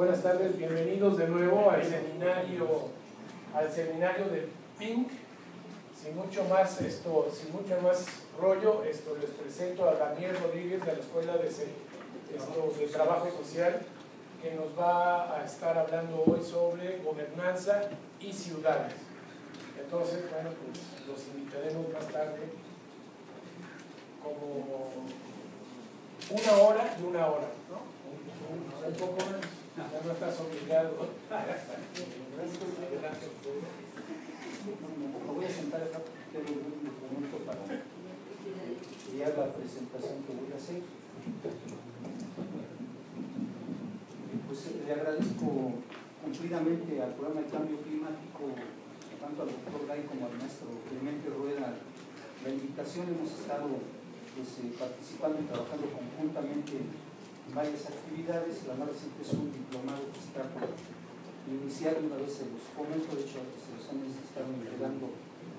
Buenas tardes, bienvenidos de nuevo al seminario del PINC. Sin mucho más rollo, les presento a Daniel Rodríguez de la Escuela de Trabajo Social, que nos va a estar hablando hoy sobre gobernanza y ciudades. Entonces, bueno, pues los invitaremos más tarde, como una hora y una hora, ¿no? Un poco más, ya no estás obligado. Me voy a sentar acá porque tengo un momento para guiar la presentación que voy a hacer. Pues le agradezco cumplidamente al programa de cambio climático, tanto al doctor Gay como al maestro Clemente Rueda, la invitación. Hemos estado participando y trabajando conjuntamente en varias actividades. La más reciente es un diplomado que está por iniciar, una vez se los comento, de hecho se los han estado entregando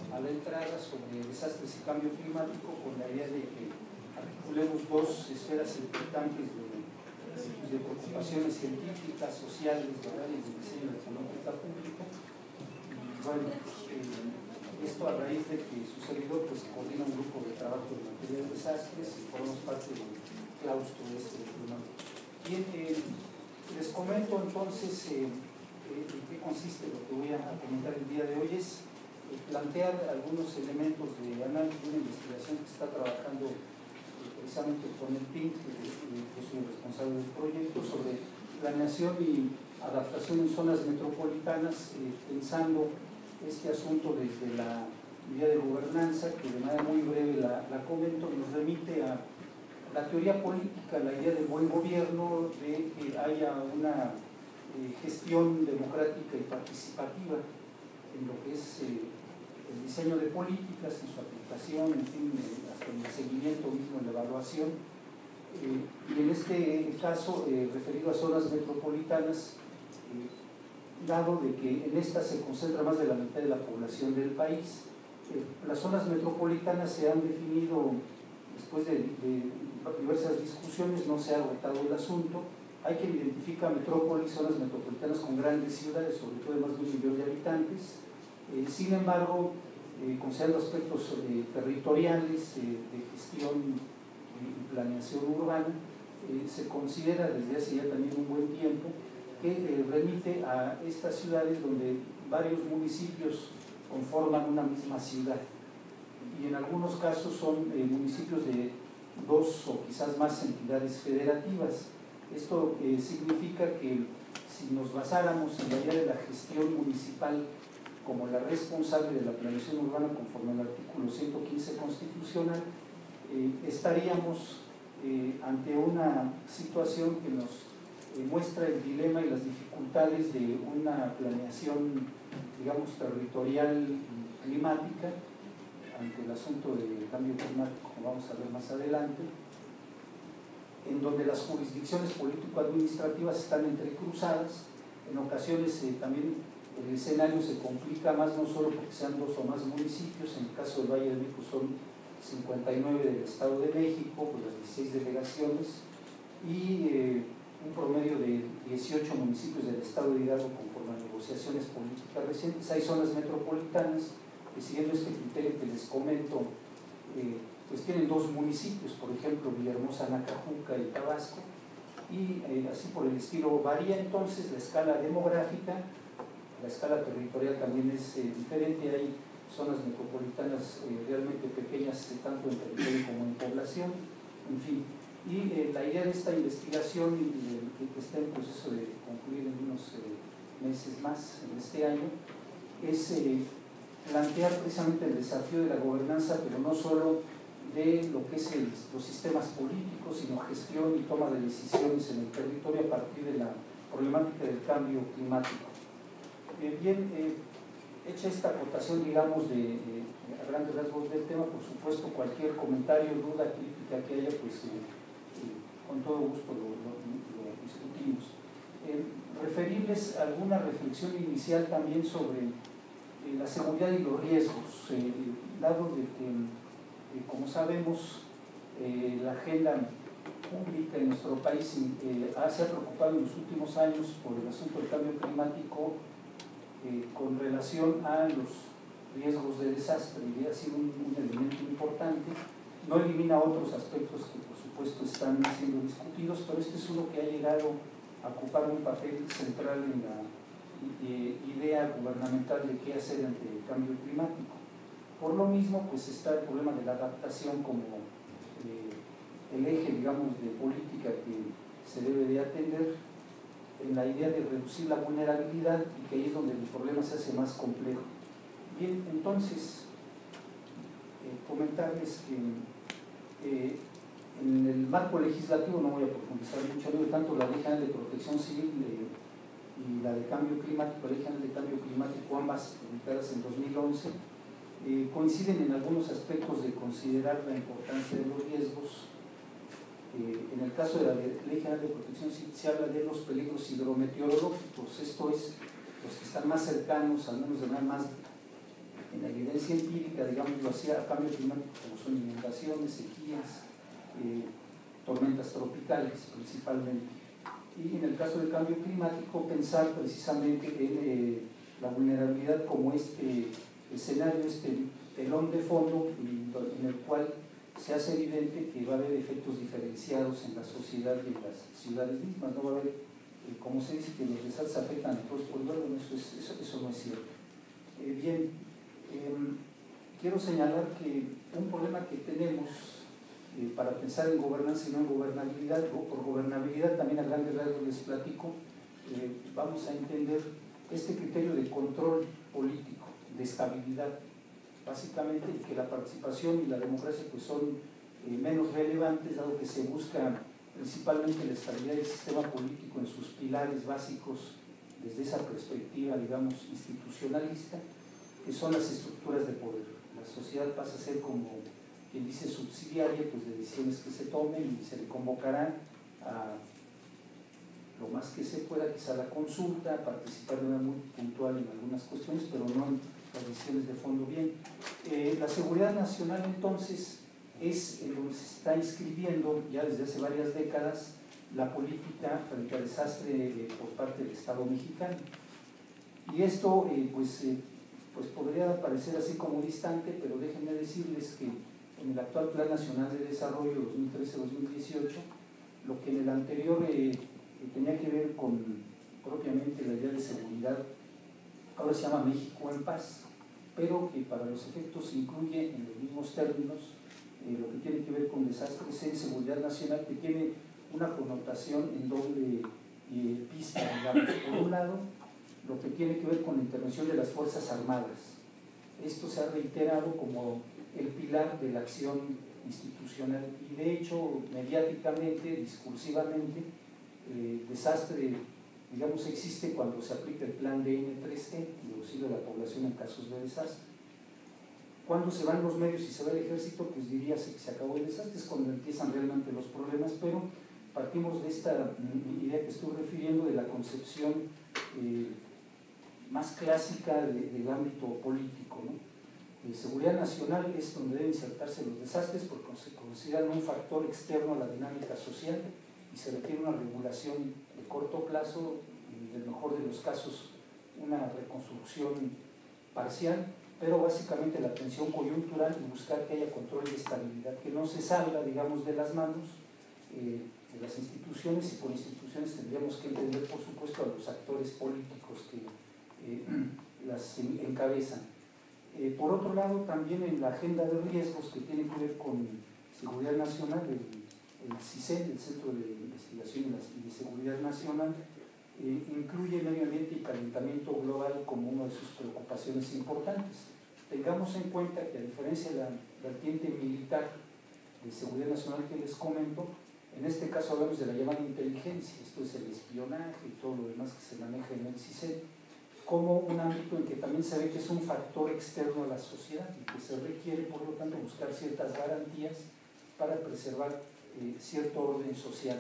a la entrada, sobre desastres y cambio climático, con la idea de que articulemos dos esferas importantes de preocupaciones científicas, sociales, ¿verdad?, y de diseño de política pública. Y bueno, esto a raíz de que su servidor coordina un grupo de trabajo en materia de desastres y formamos parte del claustro de este diplomado. Bien, les comento entonces en qué consiste lo que voy a comentar el día de hoy. Es plantear algunos elementos de análisis de una investigación que está trabajando precisamente con el PINC, que soy el responsable del proyecto, sobre planeación y adaptación en zonas metropolitanas, pensando este asunto desde la idea de gobernanza, que de manera muy breve la comento. Nos remite a la teoría política, la idea del buen gobierno, de que haya una gestión democrática y participativa en lo que es el diseño de políticas, en su aplicación, en fin, hasta en el seguimiento mismo, en la evaluación. Y en este caso, referido a zonas metropolitanas, dado de que en estas se concentra más de la mitad de la población del país, las zonas metropolitanas se han definido después de diversas discusiones, no se ha agotado el asunto. Hay quien identifica metrópolis, zonas metropolitanas con grandes ciudades, sobre todo de más de 1 millón de habitantes. Sin embargo, considerando aspectos territoriales, de gestión y planeación urbana, se considera desde hace ya también un buen tiempo que remite a estas ciudades donde varios municipios conforman una misma ciudad, y en algunos casos son municipios de 2 o quizás más entidades federativas. Esto significa que si nos basáramos en la idea de la gestión municipal como la responsable de la planeación urbana conforme al artículo 115 constitucional, estaríamos ante una situación que nos muestra el dilema y las dificultades de una planeación, digamos, territorial y climática ante el asunto del cambio climático, como vamos a ver más adelante, en donde las jurisdicciones político-administrativas están entrecruzadas. En ocasiones también el escenario se complica más, no solo porque sean 2 o más municipios. En el caso del Valle de México son 59 del Estado de México, pues las 16 delegaciones, y un promedio de 18 municipios del Estado de Hidalgo conforme a negociaciones políticas recientes. Hay zonas metropolitanas que, siguiendo este criterio que les comento, pues tienen 2 municipios, por ejemplo Villahermosa, Nacajuca y Tabasco, y así por el estilo varía entonces la escala demográfica. La escala territorial también es diferente. Hay zonas metropolitanas realmente pequeñas, tanto en territorio como en población, en fin. Y la idea de esta investigación, que está en proceso de concluir en unos meses más en este año, es plantear precisamente el desafío de la gobernanza, pero no solo de lo que es los sistemas políticos, sino gestión y toma de decisiones en el territorio a partir de la problemática del cambio climático. Bien, hecha esta acotación, digamos, a grandes rasgos del tema, por supuesto, cualquier comentario, duda, crítica que haya, pues con todo gusto lo discutimos. Referirles alguna reflexión inicial también sobre la seguridad y los riesgos, dado de que, como sabemos, la agenda pública en nuestro país se ha preocupado en los últimos años por el asunto del cambio climático con relación a los riesgos de desastre, y ha sido un elemento importante. No elimina otros aspectos que por supuesto están siendo discutidos, pero este es uno que ha llegado a ocupar un papel central en la idea gubernamental de qué hacer ante el cambio climático. Por lo mismo, pues está el problema de la adaptación como el eje, digamos, de política que se debe de atender, en la idea de reducir la vulnerabilidad, y que ahí es donde el problema se hace más complejo. Bien, entonces, comentarles que en el marco legislativo, no voy a profundizar mucho, tanto la Ley General de Protección Civil y la de Cambio Climático, la Ley General de Cambio Climático, ambas publicadas en 2011, coinciden en algunos aspectos de considerar la importancia de los riesgos. En el caso de la Ley General de Protección Civil se habla de los peligros hidrometeorológicos, esto es, los que están más cercanos, al menos de manera más en la evidencia empírica, digámoslo así, a cambio climático, como son inundaciones, sequías, tormentas tropicales principalmente. Y en el caso del cambio climático, pensar precisamente en la vulnerabilidad como este escenario, este telón de fondo en el cual se hace evidente que va a haber efectos diferenciados en la sociedad y en las ciudades mismas. No va a haber, como se dice, que los desastres afectan a todos por igual. Bueno, eso no es cierto. Bien, quiero señalar que un problema que tenemos para pensar en gobernanza y no en gobernabilidad, o por gobernabilidad también a grandes rasgos les platico, vamos a entender este criterio de control político, de estabilidad, básicamente, y que la participación y la democracia pues son menos relevantes, dado que se busca principalmente la estabilidad del sistema político en sus pilares básicos desde esa perspectiva, digamos, institucionalista, que son las estructuras de poder. La sociedad pasa a ser como quien dice subsidiaria pues, de decisiones que se tomen, y se le convocará a lo más que se pueda, quizá la consulta, a participar de manera muy puntual en algunas cuestiones, pero no en las decisiones de fondo. Bien, la seguridad nacional entonces es en donde se está inscribiendo ya desde hace varias décadas la política frente al desastre por parte del Estado mexicano. Y esto pues podría parecer así como distante, pero déjenme decirles que en el actual Plan Nacional de Desarrollo 2013-2018, lo que en el anterior tenía que ver con propiamente la idea de seguridad, ahora se llama México en Paz, pero que para los efectos incluye en los mismos términos lo que tiene que ver con desastres en seguridad nacional, que tiene una connotación en doble pista, digamos. Por un lado, lo que tiene que ver con la intervención de las Fuerzas Armadas. Esto se ha reiterado como el pilar de la acción institucional, y de hecho mediáticamente, discursivamente, desastre, digamos, existe cuando se aplica el plan DN3E, de auxilio a la población en casos de desastre. Cuando se van los medios y se va el ejército, pues diríase que se acabó el desastre, es cuando empiezan realmente los problemas, pero partimos de esta idea que estoy refiriendo, de la concepción más clásica del ámbito político, ¿no? Seguridad nacional es donde deben insertarse los desastres porque se consideran un factor externo a la dinámica social y se requiere una regulación de corto plazo, y en el mejor de los casos una reconstrucción parcial, pero básicamente la atención coyuntural y buscar que haya control de estabilidad, que no se salga, digamos, de las manos de las instituciones, y por instituciones tendríamos que entender, por supuesto, a los actores políticos que las encabezan. Por otro lado, también en la agenda de riesgos que tiene que ver con seguridad nacional, el CISEN, el Centro de Investigación y de Seguridad Nacional, incluye medio ambiente y calentamiento global como una de sus preocupaciones importantes. Tengamos en cuenta que, a diferencia de la vertiente militar de seguridad nacional que les comento, en este caso hablamos de la llamada inteligencia, esto es el espionaje y todo lo demás que se maneja en el CISEN, como un ámbito en que también se ve que es un factor externo a la sociedad y que se requiere, por lo tanto, buscar ciertas garantías para preservar cierto orden social.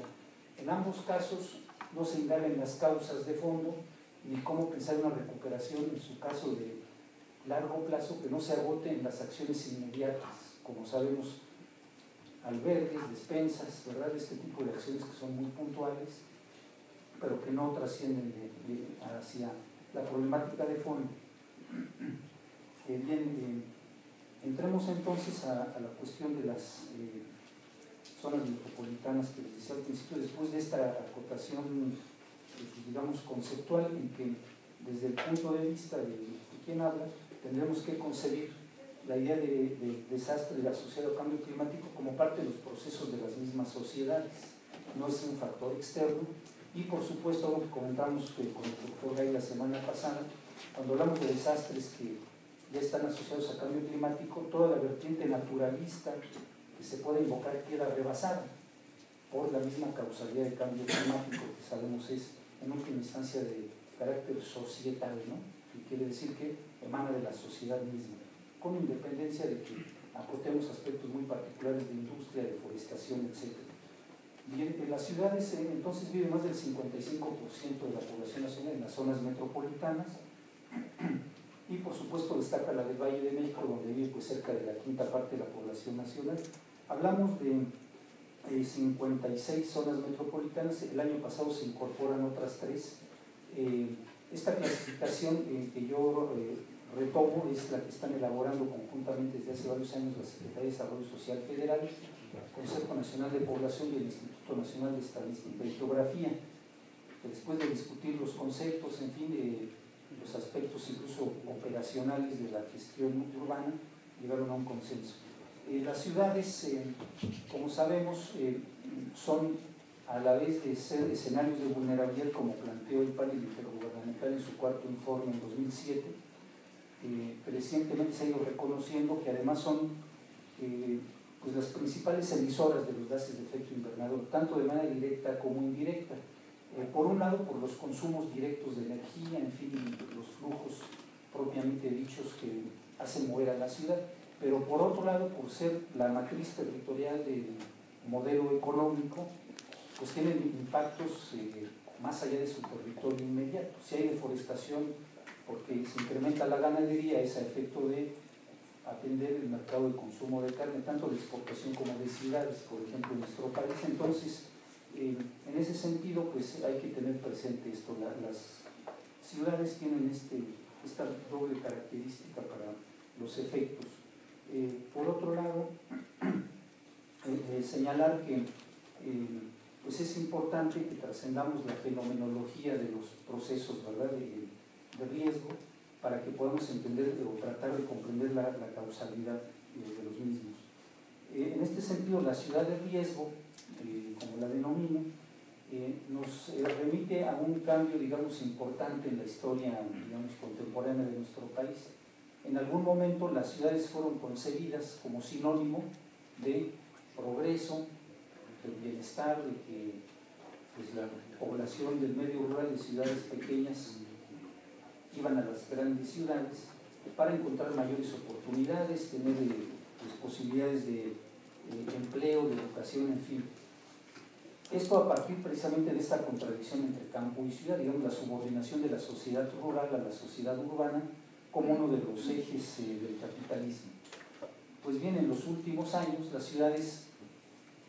En ambos casos no se indaga en las causas de fondo ni cómo pensar una recuperación, en su caso de largo plazo, que no se agote en las acciones inmediatas. Como sabemos, albergues, despensas, ¿verdad? Este tipo de acciones que son muy puntuales, pero que no trascienden hacia la problemática de fondo. Bien, entremos entonces a la cuestión de las zonas metropolitanas que les decía al principio, después de esta acotación, pues, digamos, conceptual, en que desde el punto de vista de quien habla, tendremos que concebir la idea de desastre asociado al cambio climático como parte de los procesos de las mismas sociedades, no es un factor externo. Y por supuesto, algo que comentamos con el doctor Gay la semana pasada, cuando hablamos de desastres que ya están asociados al cambio climático, toda la vertiente naturalista que se puede invocar queda rebasada por la misma causalidad del cambio climático, que sabemos es en última instancia de carácter societal, ¿no? Y quiere decir que emana de la sociedad misma, con independencia de que acotemos aspectos muy particulares de industria, deforestación, etc. Bien, en las ciudades entonces vive más del 55% de la población nacional en las zonas metropolitanas, y por supuesto destaca la del Valle de México, donde vive pues cerca de la quinta parte de la población nacional. Hablamos de 56 zonas metropolitanas, el año pasado se incorporan otras 3. Esta clasificación que yo retomo es la que están elaborando conjuntamente desde hace varios años la Secretaría de Desarrollo Social Federal, el Consejo Nacional de Población y el Instituto Nacional de Estadística y Geografía. Después de discutir los conceptos, en fin, los aspectos incluso operacionales de la gestión urbana, llegaron a un consenso. Las ciudades, como sabemos, son a la vez de ser escenarios de vulnerabilidad, como planteó el panel intergubernamental en su cuarto informe en 2007, recientemente se ha ido reconociendo que además son pues las principales emisoras de los gases de efecto invernadero, tanto de manera directa como indirecta. Por un lado, por los consumos directos de energía, en fin, los flujos propiamente dichos que hacen mover a la ciudad, pero por otro lado, por ser la matriz territorial del modelo económico, pues tienen impactos más allá de su territorio inmediato. Si hay deforestación porque se incrementa la ganadería, es a efecto de atender el mercado de consumo de carne, tanto de exportación como de ciudades, por ejemplo, en nuestro país. Entonces, en ese sentido, pues hay que tener presente esto. Las ciudades tienen esta doble característica para los efectos. Por otro lado, señalar que pues es importante que trascendamos la fenomenología de los procesos, ¿verdad?, de riesgo, para que podamos entender o tratar de comprender la causalidad de los mismos. En este sentido, la ciudad de riesgo, como la denomino, nos remite a un cambio, digamos, importante en la historia, digamos, contemporánea de nuestro país. En algún momento las ciudades fueron concebidas como sinónimo de progreso, del bienestar, de que pues, la población del medio rural de ciudades pequeñas iban a las grandes ciudades para encontrar mayores oportunidades, tener pues, posibilidades de empleo, de educación, en fin. Esto a partir precisamente de esta contradicción entre campo y ciudad, digamos, la subordinación de la sociedad rural a la sociedad urbana como uno de los ejes del capitalismo. Pues bien, en los últimos años las ciudades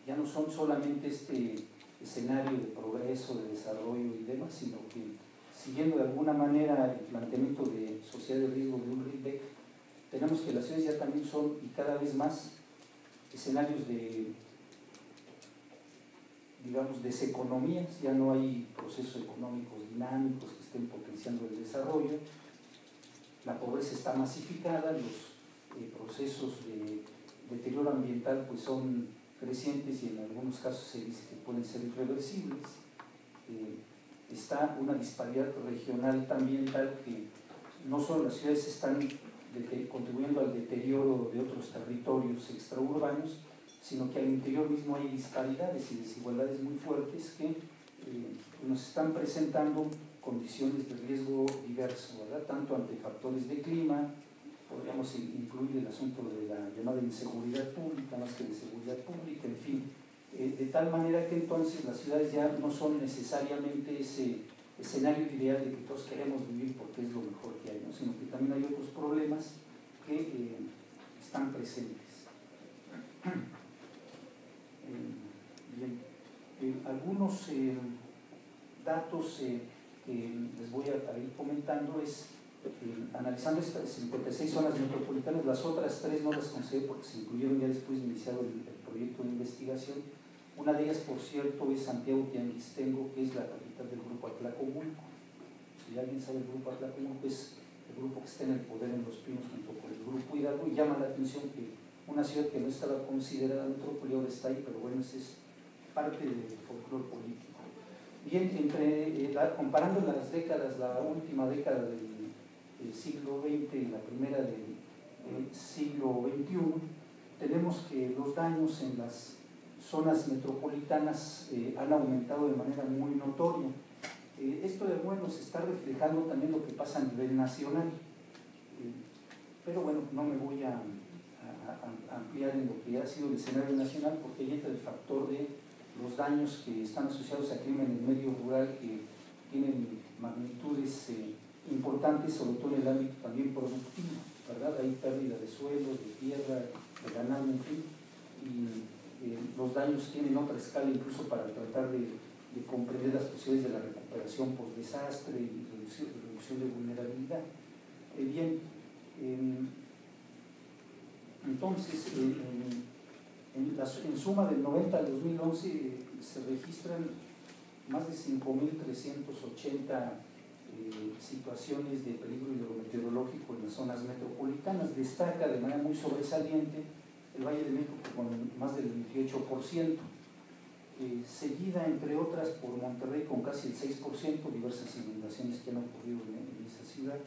ya no son solamente este escenario de progreso, de desarrollo y demás, sino que, siguiendo de alguna manera el planteamiento de sociedad de riesgo de Ulrich Beck, tenemos que las ciudades ya también son, y cada vez más, escenarios de, digamos, deseconomías. Ya no hay procesos económicos dinámicos que estén potenciando el desarrollo, la pobreza está masificada, los procesos de deterioro ambiental pues son crecientes y en algunos casos se dice que pueden ser irreversibles. Está una disparidad regional también tal que no solo las ciudades están contribuyendo al deterioro de otros territorios extraurbanos, sino que al interior mismo hay disparidades y desigualdades muy fuertes que nos están presentando condiciones de riesgo diverso, ¿verdad?, tanto ante factores de clima, podríamos incluir el asunto de la llamada inseguridad pública, más que de seguridad pública, en fin, de tal manera que entonces las ciudades ya no son necesariamente ese escenario ideal de que todos queremos vivir porque es lo mejor que hay, ¿no?, sino que también hay otros problemas que están presentes. Bien, algunos datos que les voy a ir comentando es, analizando estas 56 zonas metropolitanas, las otras 3 no las considero porque se incluyeron ya después de iniciado el proyecto de investigación. Una de ellas, por cierto, es Santiago Tianguistengo, que es la capital del grupo Atlacomulco. Si alguien sabe el grupo Atlacomulco, es el grupo que está en el poder en Los Pinos junto con el grupo Hidalgo, y llama la atención que una ciudad que no estaba considerada metrópoli ahora está ahí, pero bueno, ese es parte del folclore político. Bien, comparando las décadas, la última década del siglo XX y la primera del siglo XXI, tenemos que los daños en las zonas metropolitanas han aumentado de manera muy notoria. Esto de bueno se está reflejando también lo que pasa a nivel nacional, pero bueno, no me voy a ampliar en lo que ha sido el escenario nacional, porque ahí entra el factor de los daños que están asociados a crimen en el medio rural, que tienen magnitudes importantes, sobre todo en el ámbito también productivo, ¿verdad? Hay pérdida de suelo, de tierra, de ganado, en fin, y los daños tienen otra escala incluso para tratar de comprender las posibilidades de la recuperación post-desastre y reducción de vulnerabilidad. Bien, entonces, en suma del 90 al 2011 se registran más de 5.380 situaciones de peligro hidrometeorológico en las zonas metropolitanas. Destaca de manera muy sobresaliente el Valle de México con más del 28%, seguida entre otras por Monterrey con casi el 6%, diversas inundaciones que han ocurrido en esa ciudad.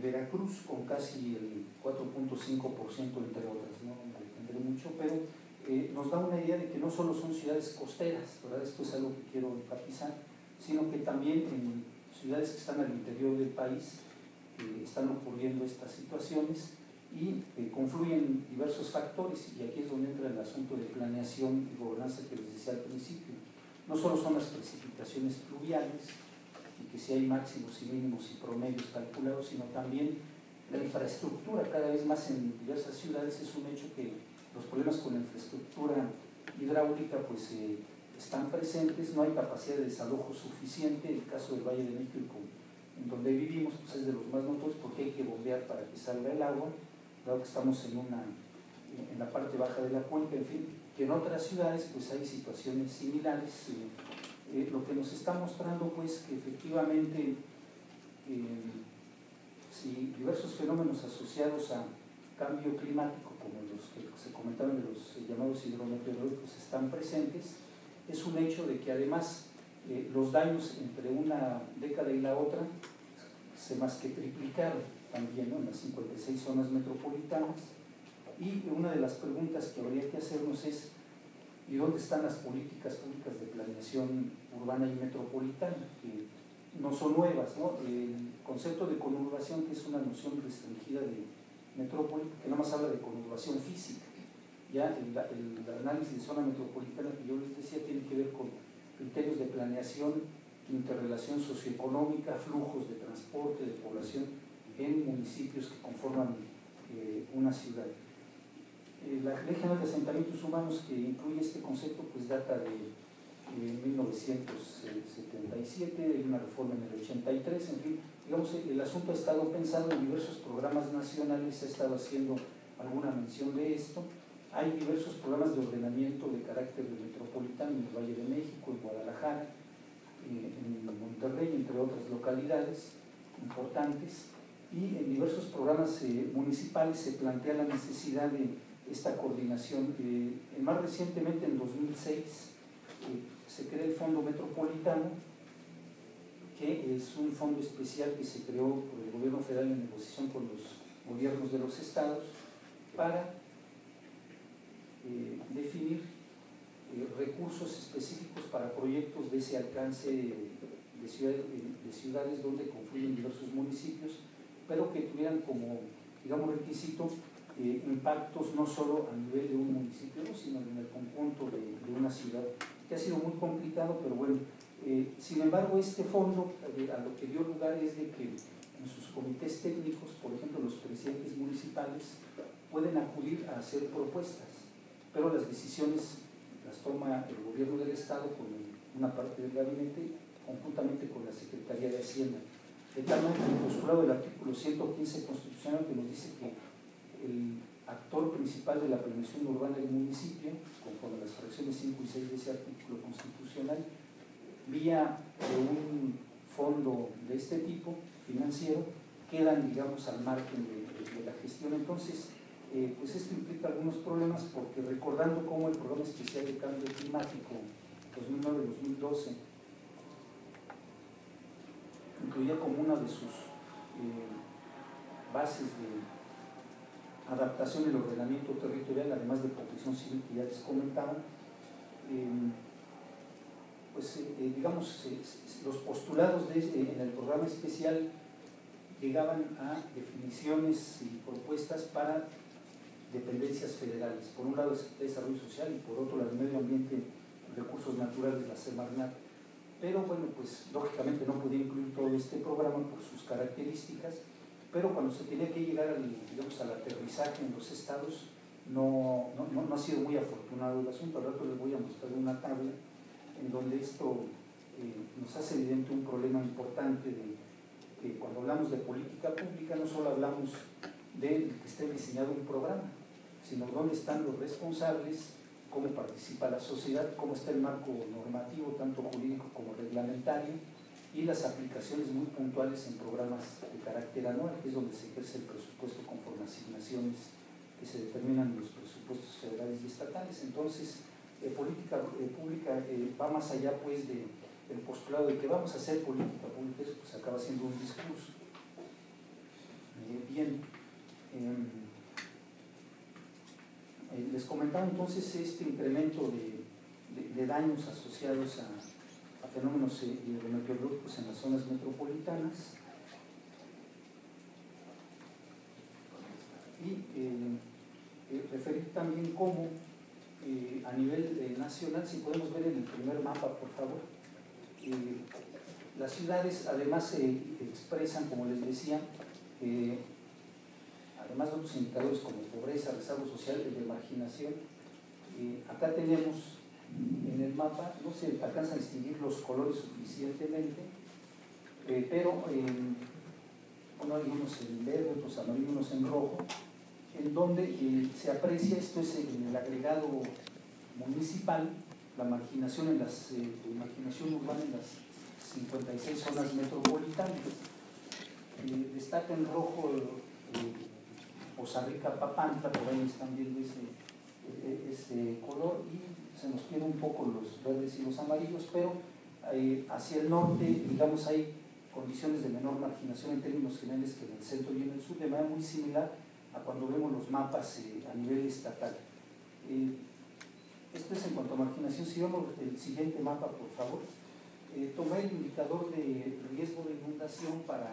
Veracruz con casi el 4.5%, entre otras, no me detendré mucho, pero nos da una idea de que no solo son ciudades costeras, ¿verdad? Esto es algo que quiero enfatizar, sino que también en ciudades que están al interior del país están ocurriendo estas situaciones y confluyen diversos factores, y aquí es donde entra el asunto de planeación y gobernanza que les decía al principio. No solo son las precipitaciones fluviales, y que si hay máximos y mínimos y promedios calculados, sino también la infraestructura. Cada vez más en diversas ciudades es un hecho que los problemas con la infraestructura hidráulica pues están presentes, no hay capacidad de desalojo suficiente. El caso del Valle de México, en donde vivimos, pues es de los más notorios, porque hay que bombear para que salga el agua, dado que estamos en la parte baja de la cuenca, en fin, que en otras ciudades pues hay situaciones similares. Lo que nos está mostrando pues que efectivamente si diversos fenómenos asociados a cambio climático, como los que se comentaron de los llamados hidrometeorológicos, están presentes, es un hecho de que además los daños entre una década y la otra se más que triplicaron también, ¿no?, en las 56 zonas metropolitanas. Y una de las preguntas que habría que hacernos es: ¿y dónde están las políticas públicas de planeación urbana y metropolitana? Que no son nuevas, ¿no? El concepto de conurbación, que es una noción restringida de metrópoli, que nada más habla de conurbación física. Ya el análisis de zona metropolitana que yo les decía tiene que ver con criterios de planeación, interrelación socioeconómica, flujos de transporte, de población en municipios que conforman una ciudad. La Ley General de Asentamientos Humanos, que incluye este concepto, pues data de 1977, hay una reforma en el 83, en fin, digamos, el asunto ha estado pensado en diversos programas nacionales, se ha estado haciendo alguna mención de esto. Hay diversos programas de ordenamiento de carácter metropolitano en el Valle de México, en Guadalajara, en Monterrey, entre otras localidades importantes, y en diversos programas municipales se plantea la necesidad de esta coordinación. Más recientemente, en 2006, se crea el Fondo Metropolitano, que es un fondo especial que se creó por el gobierno federal en negociación con los gobiernos de los estados para definir recursos específicos para proyectos de ese alcance de ciudades donde confluyen diversos municipios, pero que tuvieran como, digamos, requisito impactos no solo a nivel de un municipio, sino en el conjunto de una ciudad, que ha sido muy complicado, pero bueno. Sin embargo, este fondo a lo que dio lugar es de que en sus comités técnicos, por ejemplo, los presidentes municipales pueden acudir a hacer propuestas pero las decisiones las toma el gobierno del Estado con una parte del gabinete, conjuntamente con la Secretaría de Hacienda. De tal modo que el postulado del artículo 115 constitucional, que nos dice que el actor principal de la planeación urbana del municipio, conforme a las fracciones 5 y 6 de ese artículo constitucional, vía de un fondo de este tipo financiero, quedan, digamos, al margen de la gestión. Entonces, pues esto implica algunos problemas, porque recordando cómo el Programa Especial de Cambio Climático 2009-2012 incluía como una de sus bases de adaptación del ordenamiento territorial, además de protección civil que ya les comentaba, pues digamos, los postulados en el programa especial llegaban a definiciones y propuestas para dependencias federales. Por un lado, el desarrollo social, y por otro, el medio ambiente, recursos naturales, la Semarnat. Pero bueno, pues lógicamente no podía incluir todo este programa por sus características, pero cuando se tenía que llegar digamos, al aterrizaje en los estados, no ha sido muy afortunado el asunto. Al rato les voy a mostrar una tabla en donde esto nos hace evidente un problema importante de que cuando hablamos de política pública no solo hablamos de que esté diseñado un programa, sino dónde están los responsables, cómo participa la sociedad, cómo está el marco normativo, tanto jurídico como reglamentario, y las aplicaciones muy puntuales en programas de carácter anual, que es donde se ejerce el presupuesto conforme a asignaciones que se determinan en los presupuestos federales y estatales. Entonces, política pública va más allá pues del postulado de que vamos a hacer política pública, eso pues acaba siendo un discurso. Bien, les comentaba entonces este incremento de daños asociados a fenómenos hidrometeorológicos en las zonas metropolitanas, y referir también cómo a nivel nacional, si podemos ver en el primer mapa, por favor, las ciudades además se expresan, como les decía, además de otros indicadores como pobreza, rezago social y de marginación. Acá tenemos en el mapa, no se alcanzan a distinguir los colores suficientemente, pero bueno, hay unos en verde, otros amarillos, unos en rojo, en donde se aprecia, esto es en el agregado municipal, la marginación marginación urbana en las 56 zonas metropolitanas. Destaca en rojo Poza Rica, Papantla, por ahí están viendo ese color, y se nos pierden un poco los verdes y los amarillos, pero hacia el norte, digamos, hay condiciones de menor marginación en términos generales que en el centro y en el sur, de manera muy similar a cuando vemos los mapas a nivel estatal. Esto es en cuanto a marginación. Si vemos el siguiente mapa, por favor. Tomé el indicador de riesgo de inundación para...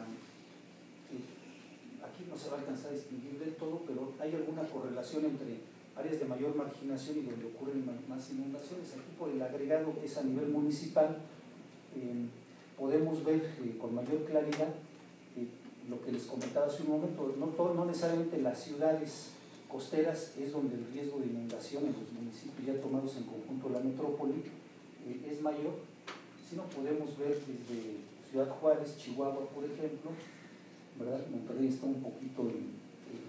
aquí no se va a alcanzar a distinguir del todo, pero hay alguna correlación entre áreas de mayor marginación y donde ocurren más inundaciones. Aquí por el agregado que es a nivel municipal, podemos ver con mayor claridad lo que les comentaba hace un momento. No necesariamente las ciudades costeras es donde el riesgo de inundación en los municipios ya tomados en conjunto la metrópoli es mayor, sino podemos ver desde Ciudad Juárez, Chihuahua, por ejemplo, ¿verdad? Monterrey está un poquito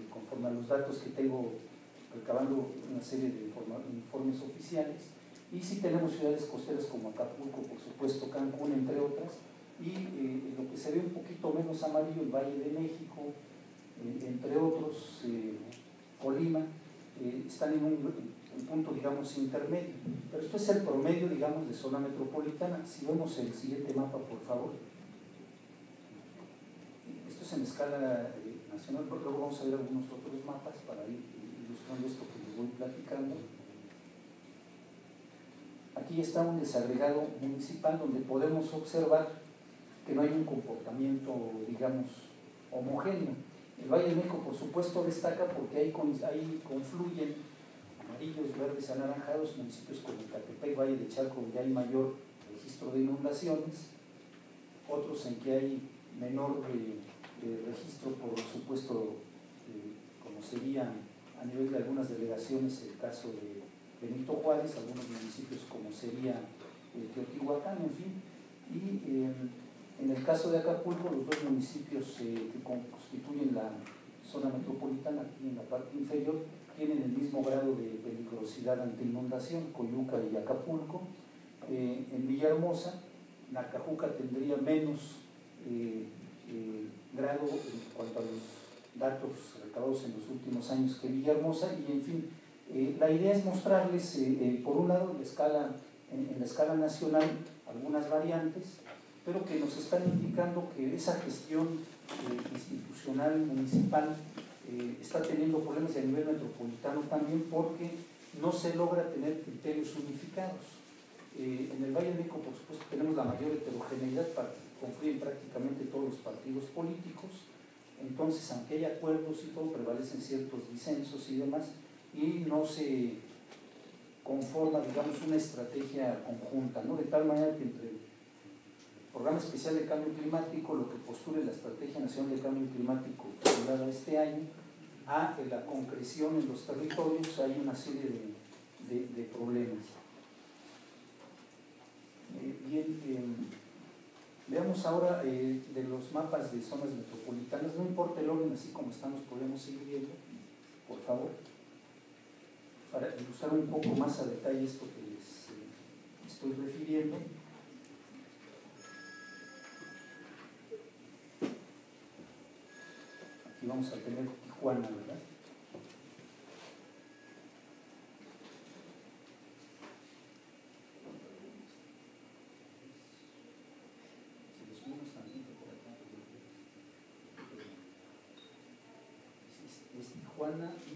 conforme a los datos que tengo, recabando una serie de informes oficiales, y sí tenemos ciudades costeras como Acapulco, por supuesto, Cancún, entre otras, y lo que se ve un poquito menos amarillo, el Valle de México, entre otros, Colima, están en un punto, digamos, intermedio. Pero esto es el promedio, digamos, de zona metropolitana. Si vemos el siguiente mapa, por favor. Esto es en escala nacional, luego vamos a ver algunos otros mapas para ir ilustrando esto que les voy platicando. Aquí está un desagregado municipal donde podemos observar que no hay un comportamiento, digamos, homogéneo. El Valle de México, por supuesto, destaca porque ahí confluyen amarillos, verdes, anaranjados, municipios como Ecatepec, Valle de Chalco, donde hay mayor registro de inundaciones, otros en que hay menor registro, por supuesto, como sería a nivel de algunas delegaciones el caso de Benito Juárez, algunos municipios como sería Teotihuacán, en fin, y en el caso de Acapulco, los dos municipios que constituyen la zona metropolitana, aquí en la parte inferior, tienen el mismo grado de peligrosidad ante inundación, Coyuca y Acapulco. En Villahermosa, Nacajuca tendría menos grado en cuanto a los datos recabados en los últimos años que Villahermosa, y en fin, la idea es mostrarles, por un lado, en la escala nacional, algunas variantes, pero que nos están indicando que esa gestión institucional, municipal, está teniendo problemas a nivel metropolitano también, porque no se logra tener criterios unificados. En el Valle de México, por supuesto, tenemos la mayor heterogeneidad, confluyen prácticamente todos los partidos políticos, entonces, aunque hay acuerdos y todo, prevalecen ciertos disensos y demás, y no se conforma, digamos, una estrategia conjunta, ¿no? De tal manera que entre el Programa Especial de Cambio Climático, lo que postule la Estrategia Nacional de Cambio Climático formulada este año, a la concreción en los territorios, hay una serie de problemas. Bien, veamos ahora de los mapas de zonas metropolitanas. No importa el orden, así como estamos, podemos seguir viendo, por favor, para ilustrar un poco más a detalle esto que les estoy refiriendo. Aquí vamos a tener Tijuana, ¿verdad? Es Tijuana y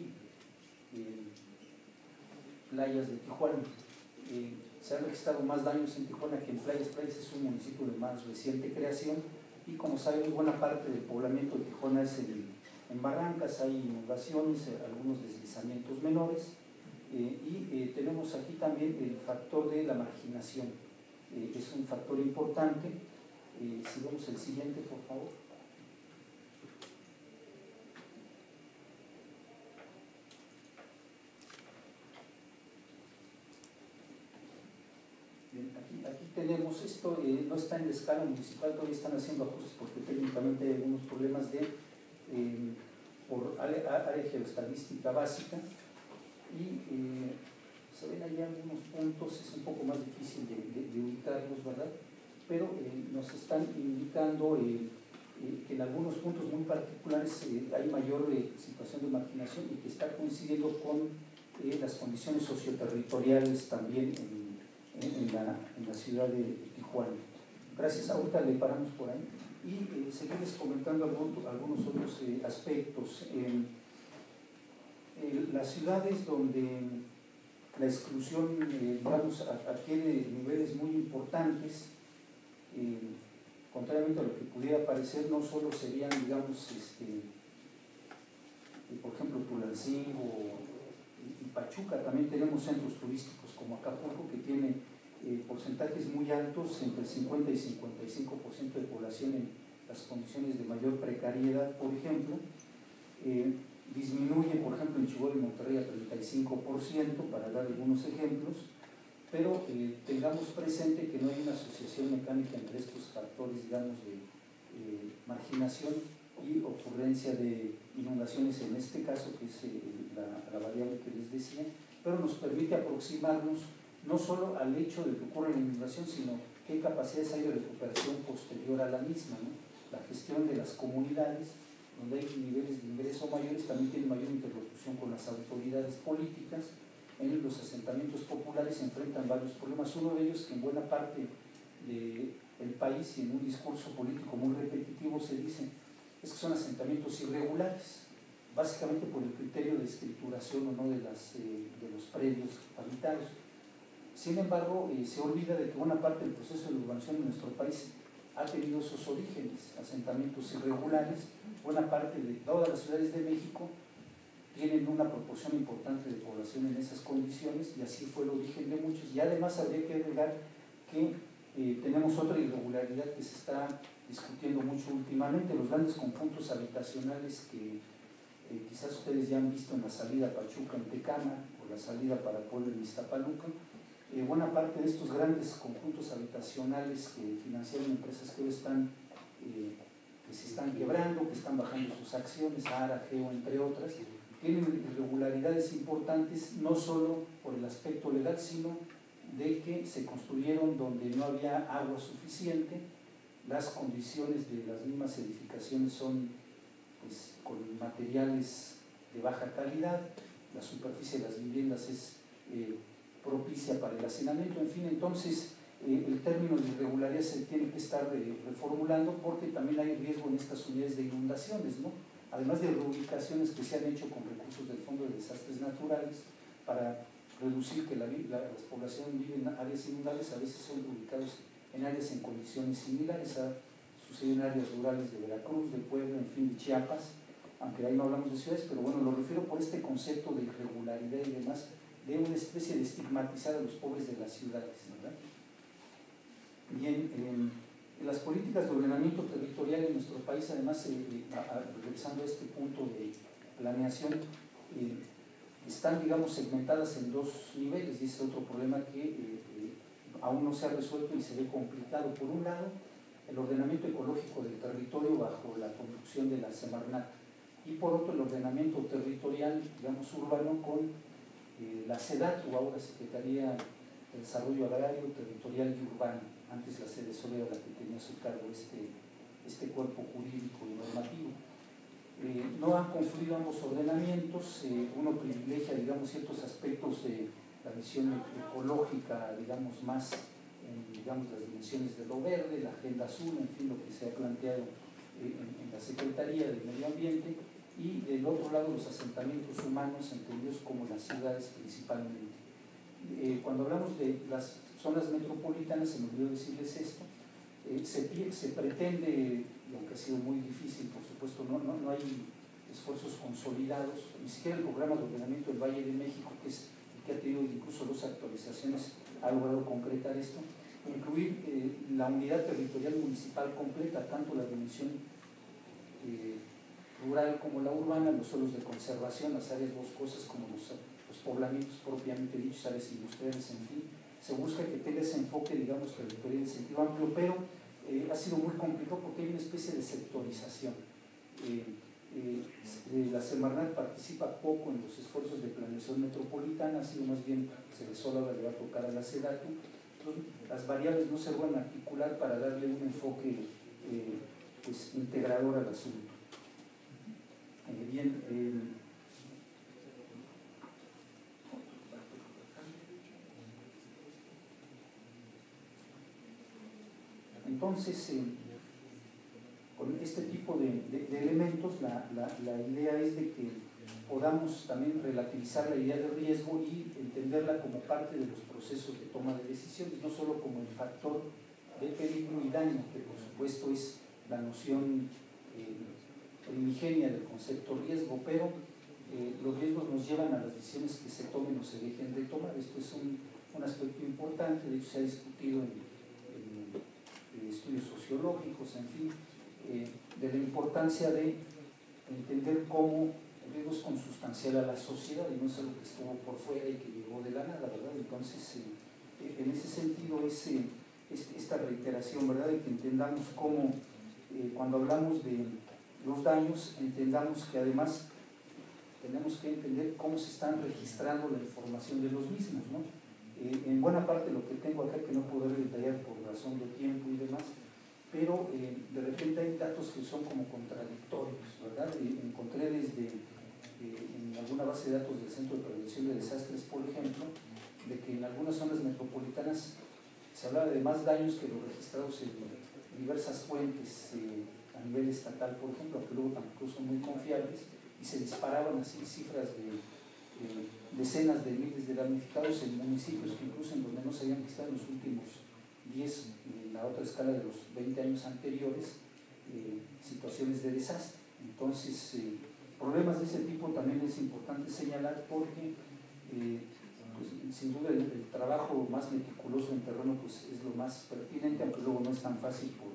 Playas de Tijuana. Se ha registrado más daños en Tijuana que en Playas. Playas es un municipio de más reciente creación y, como sabemos, buena parte del poblamiento de Tijuana es en barrancas, hay inundaciones, algunos deslizamientos menores, y tenemos aquí también el factor de la marginación. Es un factor importante. Si vemos el siguiente, por favor. Bien, aquí tenemos esto, no está en la escala municipal, todavía están haciendo ajustes porque técnicamente hay algunos problemas por área geoestadística básica, y se ven ahí algunos puntos, es un poco más difícil de ubicarlos, ¿verdad? Pero nos están indicando que en algunos puntos muy particulares hay mayor situación de marginación y que está coincidiendo con las condiciones socioterritoriales también en la ciudad de Tijuana. Gracias, ahorita le paramos por ahí y seguimos comentando algunos otros aspectos. Las ciudades donde la exclusión, digamos, adquiere niveles muy importantes, contrariamente a lo que pudiera parecer, no solo serían, digamos, por ejemplo, Tulancingo y Pachuca. También tenemos centros turísticos como Acapulco, que tiene porcentajes muy altos, entre 50 y 55% de población en las condiciones de mayor precariedad, por ejemplo. Disminuye, por ejemplo, en Chihuahua y Monterrey a 35%, para dar algunos ejemplos, pero tengamos presente que no hay una asociación mecánica entre estos factores, digamos, de marginación y ocurrencia de inundaciones, en este caso, que es la variable que les decía, pero nos permite aproximarnos no solo al hecho de que ocurra la inundación, sino qué capacidades hay de recuperación posterior a la misma, ¿no? La gestión de las comunidades, donde hay niveles de ingreso mayores, también tiene mayor interlocución con las autoridades políticas. En los asentamientos populares se enfrentan varios problemas. Uno de ellos, que en buena parte del país y en un discurso político muy repetitivo se dice, es que son asentamientos irregulares, básicamente por el criterio de escrituración o no de los predios habitados. Sin embargo, se olvida de que buena parte del proceso de urbanización en nuestro país ha tenido esos orígenes, asentamientos irregulares. Buena parte de todas las ciudades de México tienen una proporción importante de población en esas condiciones, y así fue el origen de muchos. Y además habría que agregar que tenemos otra irregularidad que se está discutiendo mucho últimamente, los grandes conjuntos habitacionales que quizás ustedes ya han visto en la salida a Pachuca, en Tecama, por la salida para Puebla y Iztapaluca. Buena parte de estos grandes conjuntos habitacionales que financiaron empresas que hoy están, que se están quebrando, que están bajando sus acciones, ARA, Geo, entre otras, tienen irregularidades importantes, no solo por el aspecto legal, sino de que se construyeron donde no había agua suficiente, las condiciones de las mismas edificaciones son pues, con materiales de baja calidad, la superficie de las viviendas es propicia para el hacinamiento, en fin, entonces el término de irregularidad se tiene que estar reformulando porque también hay riesgo en estas unidades de inundaciones, ¿no? Además de reubicaciones que se han hecho con recursos del Fondo de Desastres Naturales para reducir que la población vive en áreas inundables, a veces son ubicados en áreas en condiciones similares a sucedido en áreas rurales de Veracruz, de Puebla, en fin, de Chiapas, aunque ahí no hablamos de ciudades, pero bueno, lo refiero por este concepto de irregularidad y demás, de una especie de estigmatizar a los pobres de las ciudades, ¿verdad? Bien, en las políticas de ordenamiento territorial en nuestro país, además, regresando a este punto de planeación, están, digamos, segmentadas en dos niveles, y ese es otro problema que aún no se ha resuelto y se ve complicado. Por un lado, el ordenamiento ecológico del territorio bajo la conducción de la Semarnat, y por otro, el ordenamiento territorial, digamos, urbano con la SEDATU, ahora Secretaría de Desarrollo Agrario, Territorial y Urbano, antes la sede era la que tenía a su cargo este cuerpo jurídico y normativo. No han confluido ambos ordenamientos, uno privilegia, digamos, ciertos aspectos de la visión ecológica, digamos, más en, digamos, las dimensiones de lo verde, la agenda azul, en fin, lo que se ha planteado en la Secretaría del Medio Ambiente, y del otro lado los asentamientos humanos entendidos como las ciudades principalmente. Cuando hablamos de las zonas metropolitanas, se me olvidó decirles esto, se pretende, y aunque ha sido muy difícil, por supuesto, no hay esfuerzos consolidados, ni siquiera el programa de ordenamiento del Valle de México, que es el que ha tenido incluso 2 actualizaciones, ha logrado concretar esto, incluir la unidad territorial municipal completa, tanto la dimensión rural como la urbana, los suelos de conservación, las áreas boscosas como los poblamientos propiamente dichos, áreas industriales, en fin. Se busca que tenga ese enfoque, digamos, territorial en sentido amplio, pero ha sido muy complicado porque hay una especie de sectorización. La Semarnat participa poco en los esfuerzos de planeación metropolitana, ha sido más bien, se les sola le va a tocar a la SEDATU. Entonces, las variables no se van a articular para darle un enfoque pues, integrador al asunto. Bien, entonces, con este tipo de elementos, la idea es de que podamos también relativizar la idea de riesgo y entenderla como parte de los procesos de toma de decisiones, no solo como el factor de peligro y daño, que por supuesto es la noción primigenia del concepto riesgo, pero los riesgos nos llevan a las decisiones que se tomen o se dejen de tomar. Esto es un aspecto importante, de hecho se ha discutido en estudios sociológicos, en fin, de la importancia de entender cómo el riesgo es consustancial a la sociedad y no es algo que estuvo por fuera y que llegó de la nada, ¿verdad? Entonces, en ese sentido, esta reiteración, ¿verdad?, de que entendamos cómo, cuando hablamos de los daños, entendamos que además tenemos que entender cómo se están registrando la información de los mismos, ¿no? En buena parte lo que tengo acá, que no puedo detallar por razón de tiempo y demás, pero de repente hay datos que son como contradictorios, ¿verdad? Encontré en alguna base de datos del Centro de Prevención de Desastres, por ejemplo, de que en algunas zonas metropolitanas se hablaba de más daños que los registrados en diversas fuentes a nivel estatal, por ejemplo, que luego tampoco son muy confiables, y se disparaban así cifras de decenas de miles de damnificados en municipios que incluso en donde no se habían registrado en los últimos 10, en la otra escala de los 20 años anteriores, situaciones de desastre. Entonces, problemas de ese tipo también es importante señalar porque pues, sin duda el trabajo más meticuloso en terreno pues, es lo más pertinente, aunque luego no es tan fácil por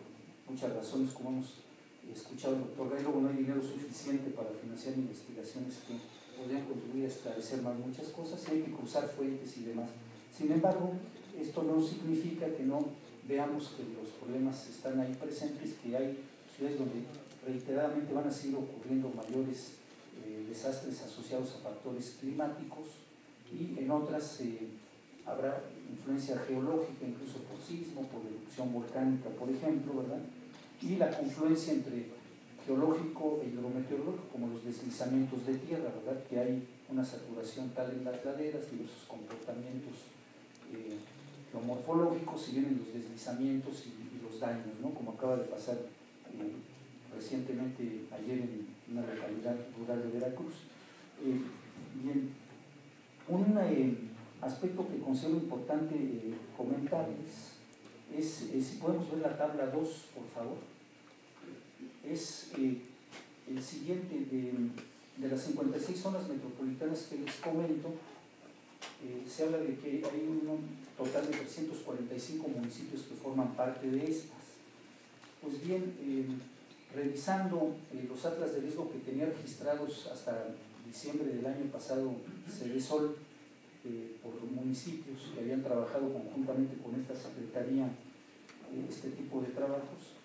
muchas razones, como hemos escuchado el doctor Gay. Luego no hay dinero suficiente para financiar investigaciones que podrían contribuir a esclarecer más muchas cosas, y hay que cruzar fuentes y demás. Sin embargo, esto no significa que no veamos que los problemas están ahí presentes, que hay ciudades donde reiteradamente van a seguir ocurriendo mayores desastres asociados a factores climáticos, y en otras habrá influencia geológica, incluso por sismo, por erupción volcánica, por ejemplo, ¿verdad? Y la confluencia entre geológico e hidrometeorológico, como los deslizamientos de tierra, ¿verdad? Que hay una saturación tal en las laderas, diversos comportamientos geomorfológicos, y vienen los deslizamientos y los daños, ¿no? Como acaba de pasar recientemente ayer en una localidad rural de Veracruz. Bien, un aspecto que considero importante comentarles es, si podemos ver la tabla 2, por favor, es el siguiente. De las 56 zonas metropolitanas que les comento, se habla de que hay un total de 345 municipios que forman parte de estas. Pues bien, revisando los atlas de riesgo que tenía registrados hasta diciembre del año pasado Cedesol, por municipios que habían trabajado conjuntamente con esta Secretaría este tipo de trabajos,